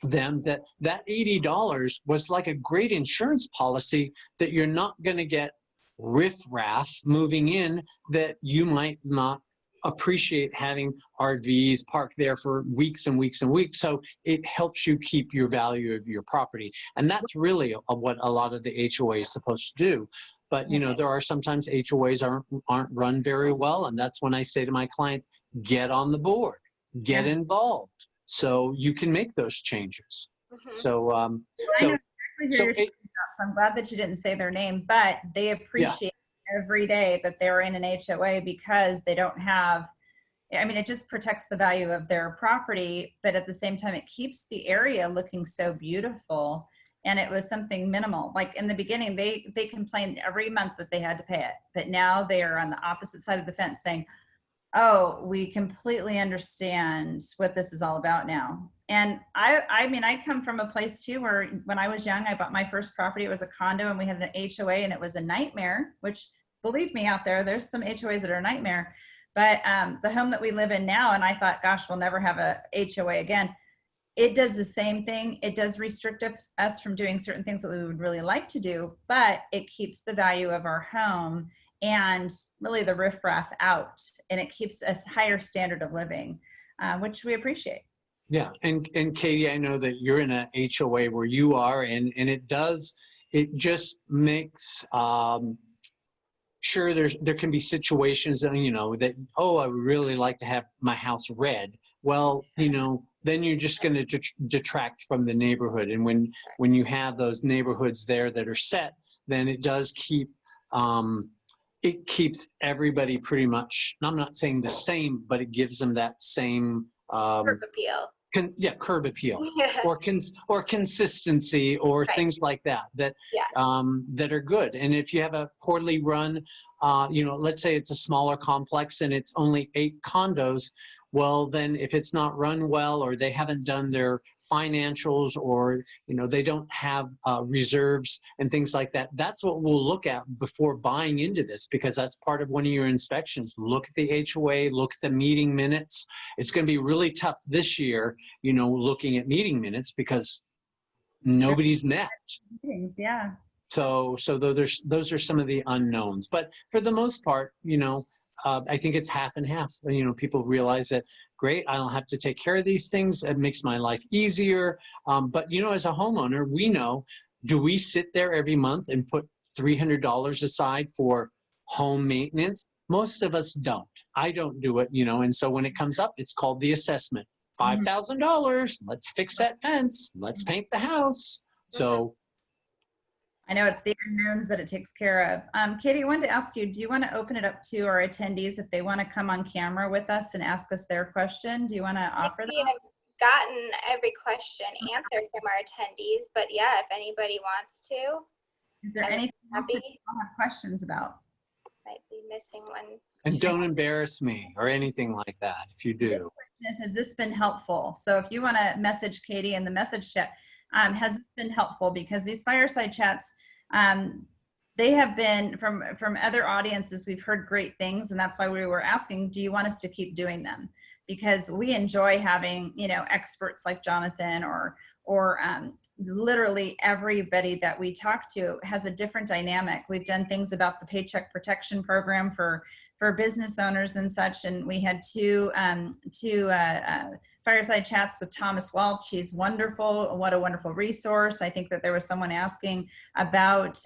them that $80 was like a great insurance policy, that you're not going to get riffraff moving in, that you might not appreciate having RVs parked there for weeks and weeks and weeks. So it helps you keep your value of your property. And that's really what a lot of the HOA is supposed to do. But there are sometimes HOAs aren't run very well, and that's when I say to my clients, get on the board, get involved, so you can make those changes. So I know exactly who you're talking about, so I'm glad that you didn't say their name, but they appreciate every day that they're in an HOA because they don't have, it just protects the value of their property, but at the same time, it keeps the area looking so beautiful. And it was something minimal. Like in the beginning, they complained every month that they had to pay it, but now they are on the opposite side of the fence saying, oh, we completely understand what this is all about now. And I come from a place too where when I was young, I bought my first property. It was a condo and we had an HOA and it was a nightmare, which believe me out there's some HOAs that are a nightmare. But the home that we live in now, and I thought, gosh, we'll never have a HOA again. It does the same thing. It does restrict us from doing certain things that we would really like to do, but it keeps the value of our home and really the riffraff out, and it keeps a higher standard of living, which we appreciate. Yeah, and Katie, I know that you're in a HOA where you are, and it just makes sure there can be situations that, oh, I would really like to have my house red. Well, then you're just going to detract from the neighborhood, and when you have those neighborhoods there that are set, then it does keep it keeps everybody pretty much, I'm not saying the same, but it gives them that same Curb appeal. Curb appeal, or consistency, or things like that that are good. And if you have a poorly run, let's say it's a smaller complex and it's only 8 condos, well, then if it's not run well, or they haven't done their financials, or they don't have reserves and things like that, that's what we'll look at before buying into this, because that's part of one of your inspections. Look at the HOA, look at the meeting minutes. It's going to be really tough this year, looking at meeting minutes, because nobody's met. Yeah. So those are some of the unknowns. But for the most part, I think it's half and half. People realize that, great, I don't have to take care of these things. It makes my life easier. But, as a homeowner, we know, do we sit there every month and put $300 aside for home maintenance? Most of us don't. I don't do it, and so when it comes up, it's called the assessment. $5,000, let's fix that fence, let's paint the house. So I know it's the unknowns that it takes care of. Katie, I wanted to ask you, do you want to open it up to our attendees if they want to come on camera with us and ask us their question? Do you want to offer that? We have gotten every question answered from our attendees, but yeah, if anybody wants to. Is there anything else that you have questions about? Might be missing one. And don't embarrass me or anything like that if you do. The question is, has this been helpful? So if you want to message Katie in the message chat, has this been helpful? Because these fireside chats, they have been from other audiences, we've heard great things, and that's why we were asking, do you want us to keep doing them? Because we enjoy having, you know, experts like Jonathan or literally everybody that we talk to has a different dynamic. We've done things about the Paycheck Protection Program for business owners and such, and we had two fireside chats with Thomas Welch. He's wonderful. What a wonderful resource. I think that there was someone asking about,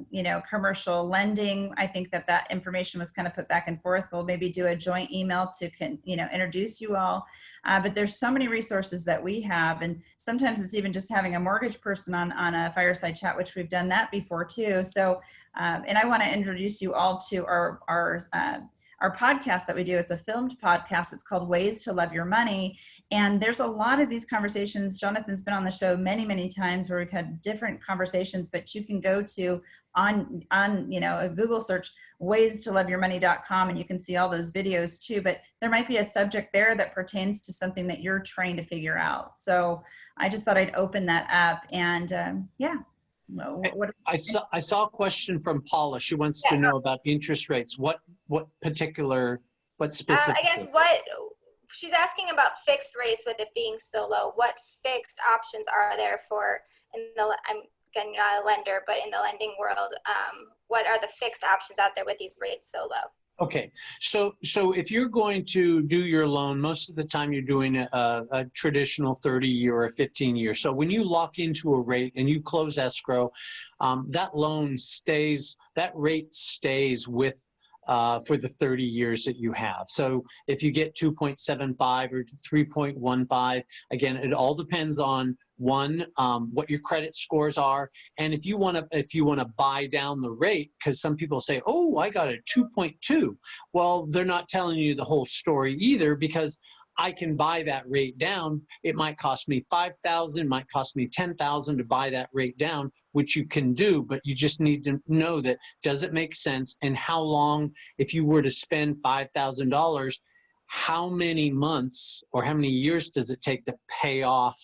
you know, commercial lending. I think that that information was kind of put back and forth. We'll maybe do a joint email to, you know, introduce you all. But there's so many resources that we have. And sometimes it's even just having a mortgage person on a fireside chat, which we've done that before too. So, and I want to introduce you all to our podcast that we do. It's a filmed podcast. It's called Ways to Love Your Money. And there's a lot of these conversations. Jonathan's been on the show many, many times where we've had different conversations, but you can go to on you know, a Google search, ways-to-love-your-money.com, and you can see all those videos too. But there might be a subject there that pertains to something that you're trying to figure out. So I just thought I'd open that up. And yeah. I saw a question from Paula. She wants to know about interest rates. What specific? I guess she's asking about fixed rates with it being so low. What fixed options are there for I'm again not a lender, but in the lending world, what are the fixed options out there with these rates so low? Okay, so if you're going to do your loan, most of the time you're doing a traditional 30-year or 15-year. So when you lock into a rate and you close escrow, that rate stays with for the 30 years that you have. So if you get 2.75 or 3.15, again, it all depends on one, what your credit scores are, and if you want to buy down the rate, because some people say, oh, I got a 2.2. Well, they're not telling you the whole story either, because I can buy that rate down. It might cost me $5,000, might cost me $10,000 to buy that rate down, which you can do, but you just need to know that, does it make sense? And how long, if you were to spend $5,000, how many months or how many years does it take to pay off,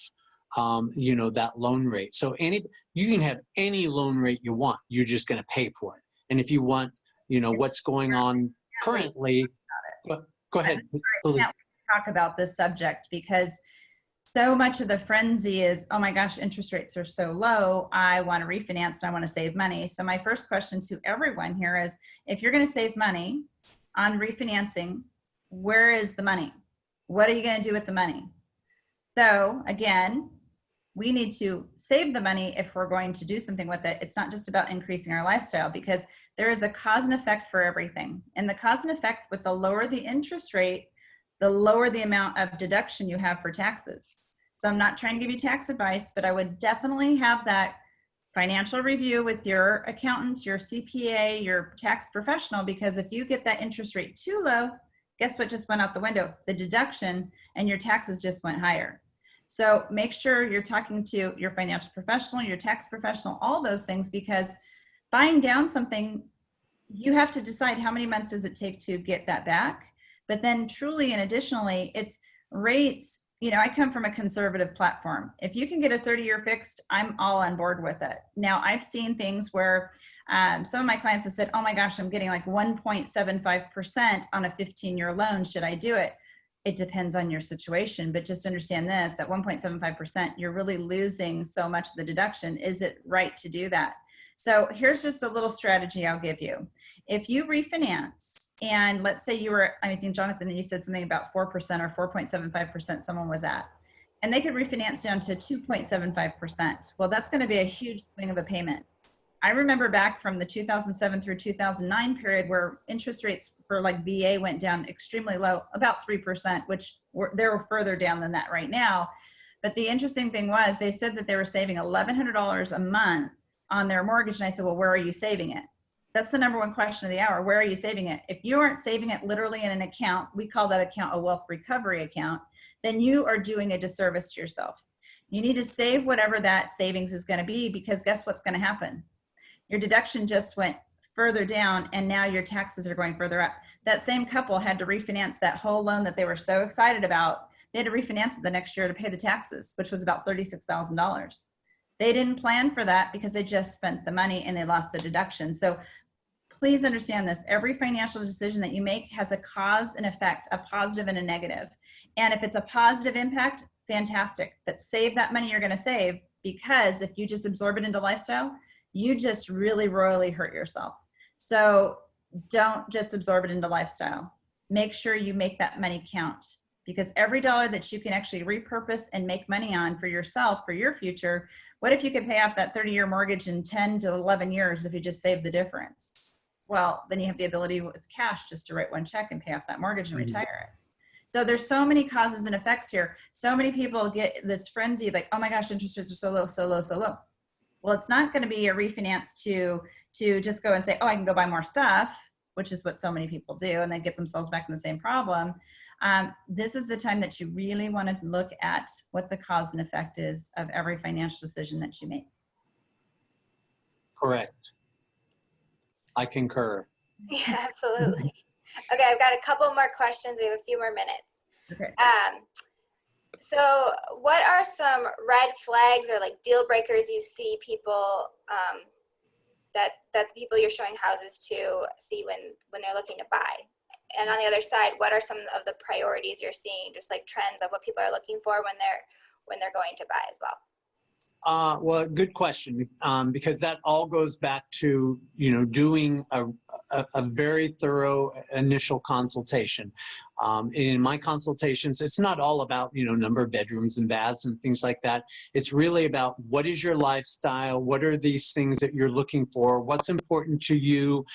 you know, that loan rate? So you can have any loan rate you want. You're just going to pay for it. And if you want, you know, what's going on currently, go ahead. Talk about this subject, because so much of the frenzy is, oh my gosh, interest rates are so low, I want to refinance and I want to save money. So my first question to everyone here is, if you're going to save money on refinancing, where is the money? What are you going to do with the money? So again, we need to save the money if we're going to do something with it. It's not just about increasing our lifestyle, because there is a cause and effect for everything. And the cause and effect, with the lower the interest rate, the lower the amount of deduction you have for taxes. So I'm not trying to give you tax advice, but I would definitely have that financial review with your accountant, your CPA, your tax professional, because if you get that interest rate too low, guess what just went out the window? The deduction, and your taxes just went higher. So make sure you're talking to your financial professional, your tax professional, all those things, because buying down something, you have to decide how many months does it take to get that back. But then truly and additionally, it's rates. You know, I come from a conservative platform. If you can get a 30-year fixed, I'm all on board with it. Now, I've seen things where some of my clients have said, oh my gosh, I'm getting like 1.75% on a 15-year loan. Should I do it? It depends on your situation, but just understand this, that 1.75%, you're really losing so much of the deduction. Is it right to do that? So here's just a little strategy I'll give you. If you refinance, and let's say you were, I think Jonathan, you said something about 4% or 4.75% someone was at, and they could refinance down to 2.75%. Well, that's going to be a huge swing of a payment. I remember back from the 2007 through 2009 period where interest rates for like VA went down extremely low, about 3%, which they're further down than that right now. But the interesting thing was they said that they were saving $1,100 a month on their mortgage. And I said, well, where are you saving it? That's the number one question of the hour. Where are you saving it? If you aren't saving it literally in an account, we call that account a wealth recovery account, then you are doing a disservice to yourself. You need to save whatever that savings is going to be, because guess what's going to happen? Your deduction just went further down, and now your taxes are going further up. That same couple had to refinance that whole loan that they were so excited about. They had to refinance it the next year to pay the taxes, which was about $36,000. They didn't plan for that because they just spent the money and they lost the deduction. So please understand this. Every financial decision that you make has a cause and effect, a positive and a negative. And if it's a positive impact, fantastic. But save that money you're going to save, because if you just absorb it into lifestyle, you just really royally hurt yourself. So don't just absorb it into lifestyle. Make sure you make that money count, because every dollar that you can actually repurpose and make money on for yourself, for your future, what if you could pay off that 30-year mortgage in 10 to 11 years if you just save the difference? Well, then you have the ability with cash just to write one check and pay off that mortgage and retire it. So there's so many causes and effects here. So many people get this frenzy, like, oh my gosh, interest rates are so low, so low, so low. Well, it's not going to be a refinance to just go and say, oh, I can go buy more stuff, which is what so many people do, and they get themselves back in the same problem. This is the time that you really want to look at what the cause and effect is of every financial decision that you make. Correct. I concur. Yeah, absolutely. Okay, I've got a couple more questions. We have a few more minutes. Okay. So what are some red flags or like deal breakers you see people, that the people you're showing houses to see when they're looking to buy? And on the other side, what are some of the priorities you're seeing, just like trends of what people are looking for when they're going to buy as well? Well, good question, because that all goes back to, doing a very thorough initial consultation. In my consultations, it's not all about, number of bedrooms and baths and things like that. It's really about what is your lifestyle? What are these things that you're looking for? What's important to you?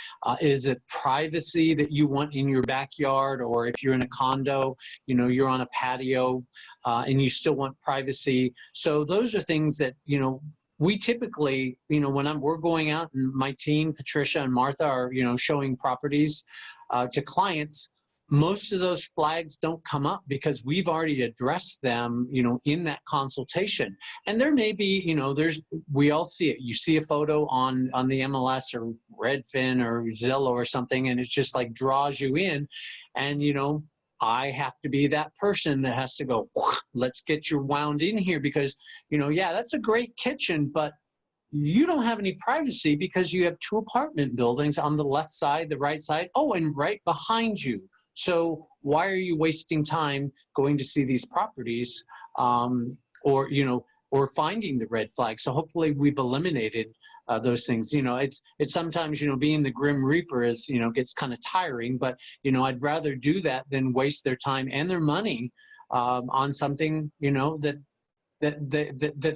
Is it privacy that you want in your backyard? Or if you're in a condo, you're on a patio and you still want privacy. So those are things that, we typically, when we're going out, and my team, Patricia and Martha, are, showing properties to clients, most of those flags don't come up because we've already addressed them, in that consultation. And there may be, we all see it. You see a photo on the MLS or Redfin or Zillow or something, and it just like draws you in. And, I have to be that person that has to go, let's get you wound in here because, yeah, that's a great kitchen, but you don't have any privacy because you have 2 apartment buildings on the left side, the right side, and right behind you. So why are you wasting time going to see these properties, or finding the red flag? So hopefully we've eliminated those things. It's sometimes, being the Grim Reaper is, gets kind of tiring, but, I'd rather do that than waste their time and their money on something, that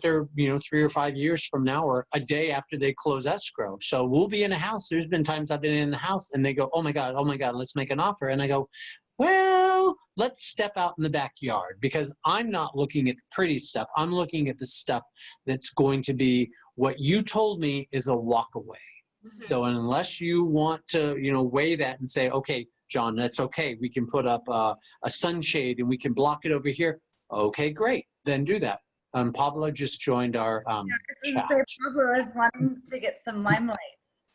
they're, 3 or 5 years from now or a day after they close escrow. So we'll be in a house. There's been times I've been in the house and they go, oh my God, let's make an offer. And I go, well, let's step out in the backyard, because I'm not looking at the pretty stuff. I'm looking at the stuff that's going to be what you told me is a walk away. Mm-hmm. So unless you want to, weigh that and say, okay, John, that's okay. We can put up a sunshade and we can block it over here. Okay, great. Then do that. Pablo just joined our chat. Pablo is wanting to get some limelight.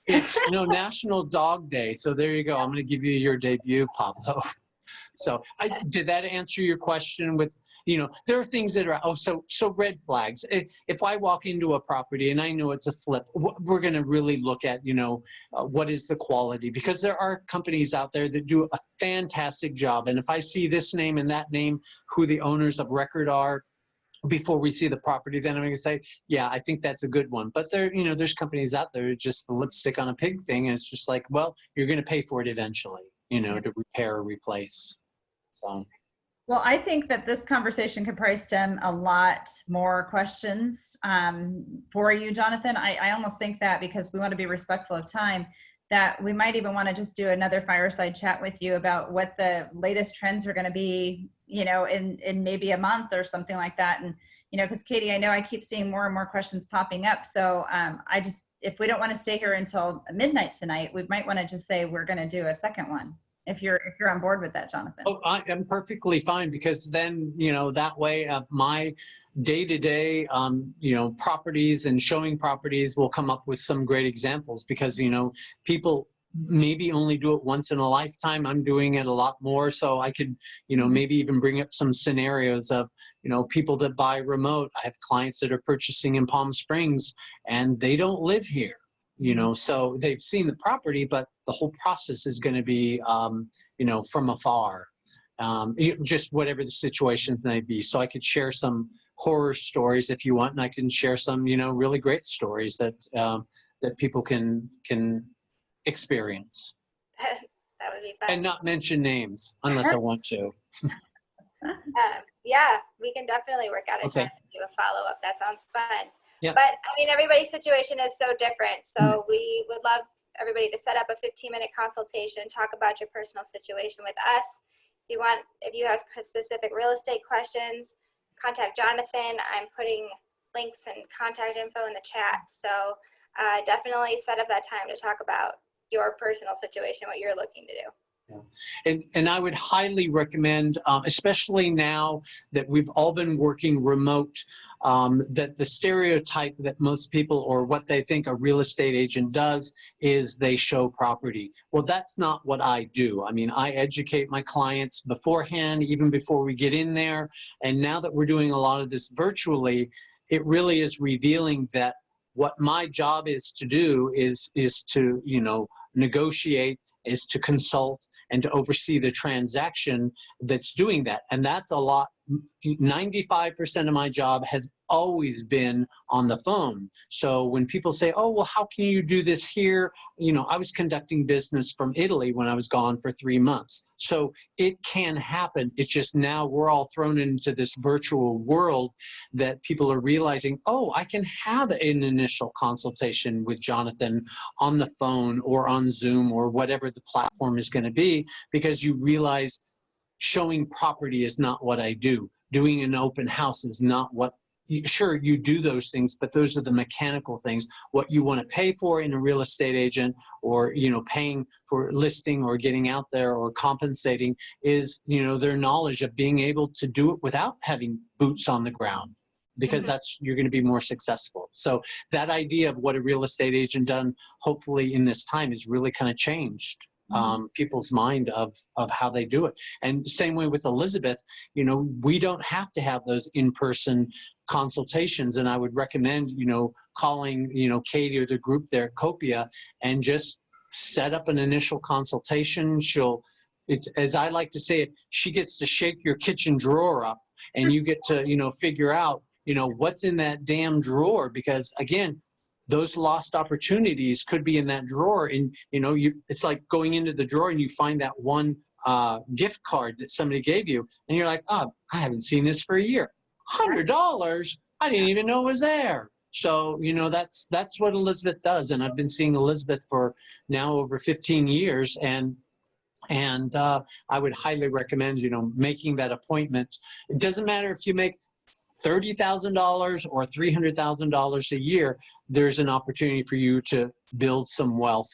It's National Dog Day, so there you go. I'm going to give you your debut, Pablo. So did that answer your question? With there are things that are so red flags. If I walk into a property and I know it's a flip, we're going to really look at what is the quality, because there are companies out there that do a fantastic job. And if I see this name and that name, who the owners of record are, before we see the property, then I'm going to say, yeah, I think that's a good one. But there's companies out there, just the lipstick on a pig thing. And it's just like, well, you're going to pay for it eventually, to repair or replace. So. Well, I think that this conversation could probably stem a lot more questions for you, Jonathan. I almost think that, because we want to be respectful of time, that we might even want to just do another fireside chat with you about what the latest trends are going to be, in maybe a month or something like that. And, because Katie, I know I keep seeing more and more questions popping up. So if we don't want to stay here until midnight tonight, we might want to just say we're going to do a second one. If you're on board with that, Jonathan. Oh, I am perfectly fine, because then, that way my day-to-day, properties and showing properties will come up with some great examples, because, people maybe only do it once in a lifetime. I'm doing it a lot more. So I could, maybe even bring up some scenarios of, people that buy remote. I have clients that are purchasing in Palm Springs and they don't live here, so they've seen the property, but the whole process is going to be, from afar. Just whatever the situation may be. So I could share some horror stories if you want, and I can share some, really great stories that that people can experience. That would be fun. And not mention names unless I want to. Yeah, we can definitely work out a Okay. time to do a follow-up. That sounds fun. Yeah. But I mean, everybody's situation is so different. So we would love everybody to set up a 15-minute consultation, talk about your personal situation with us. If you have specific real estate questions, contact Jonathan. I'm putting links and contact info in the chat. So definitely set up that time to talk about your personal situation, what you're looking to do. Yeah. And I would highly recommend, especially now that we've all been working remote, that the stereotype that most people, or what they think a real estate agent does, is they show property. Well, that's not what I do. I mean, I educate my clients beforehand, even before we get in there. And now that we're doing a lot of this virtually, it really is revealing that what my job is to do is to, negotiate, is to consult, and to oversee the transaction that's doing that. And that's a lot. 95% of my job has always been on the phone. So when people say, oh, well, how can you do this here? I was conducting business from Italy when I was gone for 3 months. So it can happen. It's just now we're all thrown into this virtual world that people are realizing, oh, I can have an initial consultation with Jonathan on the phone or on Zoom or whatever the platform is going to be, because you realize showing property is not what I do. Doing an open house is not what, sure, you do those things, but those are the mechanical things. What you want to pay for in a real estate agent, or, paying for listing or getting out there or compensating, is, their knowledge of being able to do it without having boots on the ground, because you're going to be more successful. So that idea of what a real estate agent done, hopefully in this time, is really kind of changed people's mind of how they do it. And same way with Elisabeth, we don't have to have those in-person consultations. And I would recommend, calling, Katie or the group there at Copia and just set up an initial consultation. It's, as I like to say it, she gets to shake your kitchen drawer up, and you get to, figure out, what's in that damn drawer. Because again, those lost opportunities could be in that drawer. And, it's like going into the drawer and you find that one gift card that somebody gave you. And you're like, oh, I haven't seen this for a year. $100? I didn't even know it was there. So, that's what Elisabeth does. And I've been seeing Elisabeth for now over 15 years. And I would highly recommend, making that appointment. It doesn't matter if you make $30,000 or $300,000 a year, there's an opportunity for you to build some wealth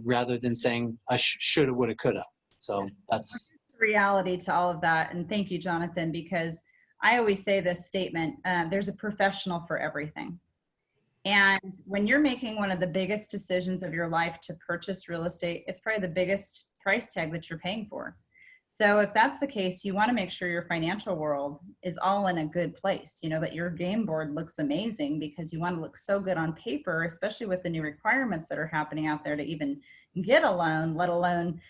rather than saying, I shoulda, woulda, coulda. So that's reality to all of that. And thank you, Jonathan, because I always say this statement, there's a professional for everything. And when you're making one of the biggest decisions of your life to purchase real estate, it's probably the biggest price tag that you're paying for. So if that's the case, you want to make sure your financial world is all in a good place, that your game board looks amazing, because you want to look so good on paper, especially with the new requirements that are happening out there to even get a loan, let alone,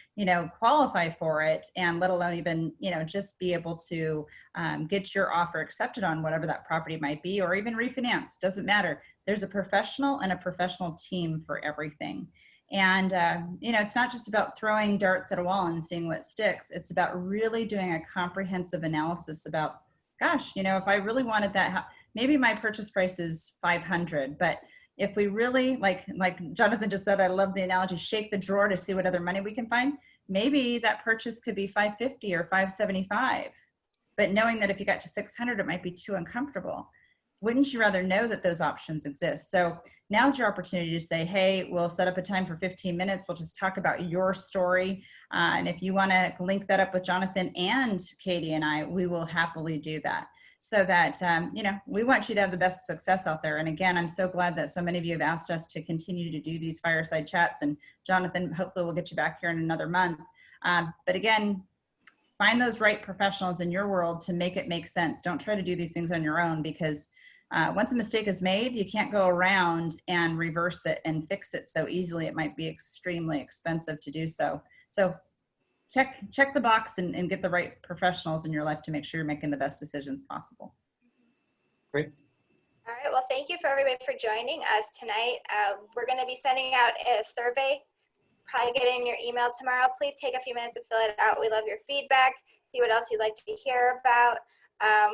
qualify for it, and let alone even, just be able to get your offer accepted on whatever that property might be, or even refinance, doesn't matter. There's a professional and a professional team for everything. And, it's not just about throwing darts at a wall and seeing what sticks. It's about really doing a comprehensive analysis about, gosh, if I really wanted that, maybe my purchase price is $500, but if we really, like Jonathan just said, I love the analogy, shake the drawer to see what other money we can find. Maybe that purchase could be $550 or $575, but knowing that if you got to $600, it might be too uncomfortable. Wouldn't you rather know that those options exist? So now's your opportunity to say, hey, we'll set up a time for 15 minutes. We'll just talk about your story. And if you want to link that up with Jonathan and Katie and I, we will happily do that. so that, we want you to have the best success out there. And again, I'm so glad that so many of you have asked us to continue to do these fireside chats. And Jonathan, hopefully we'll get you back here in another month. But again, find those right professionals in your world to make it make sense. Don't try to do these things on your own, because once a mistake is made, you can't go around and reverse it and fix it so easily. It might be extremely expensive to do so. So check the box and get the right professionals in your life to make sure you're making the best decisions possible. Great. All right, well, thank you for everybody for joining us tonight. We're going to be sending out a survey, probably get in your email tomorrow. Please take a few minutes to fill it out. We love your feedback. See what else you'd like to hear about.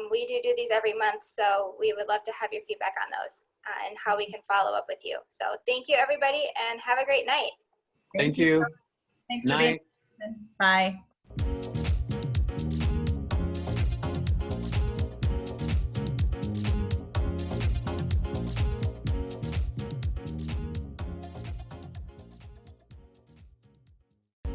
We do these every month, so we would love to have your feedback on those and how we can follow up with you. So thank you, everybody, and have a great night. Thank you. Thanks for being here. Bye.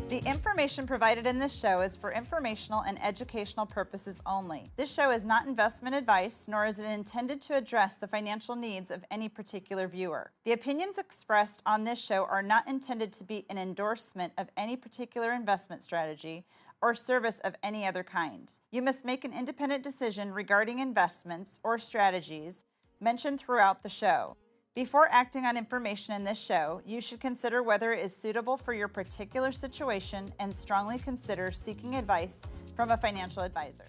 The information provided in this show is for informational and educational purposes only. This show is not investment advice, nor is it intended to address the financial needs of any particular viewer. The opinions expressed on this show are not intended to be an endorsement of any particular investment strategy or service of any other kind. You must make an independent decision regarding investments or strategies mentioned throughout the show. Before acting on information in this show, you should consider whether it is suitable for your particular situation and strongly consider seeking advice from a financial advisor.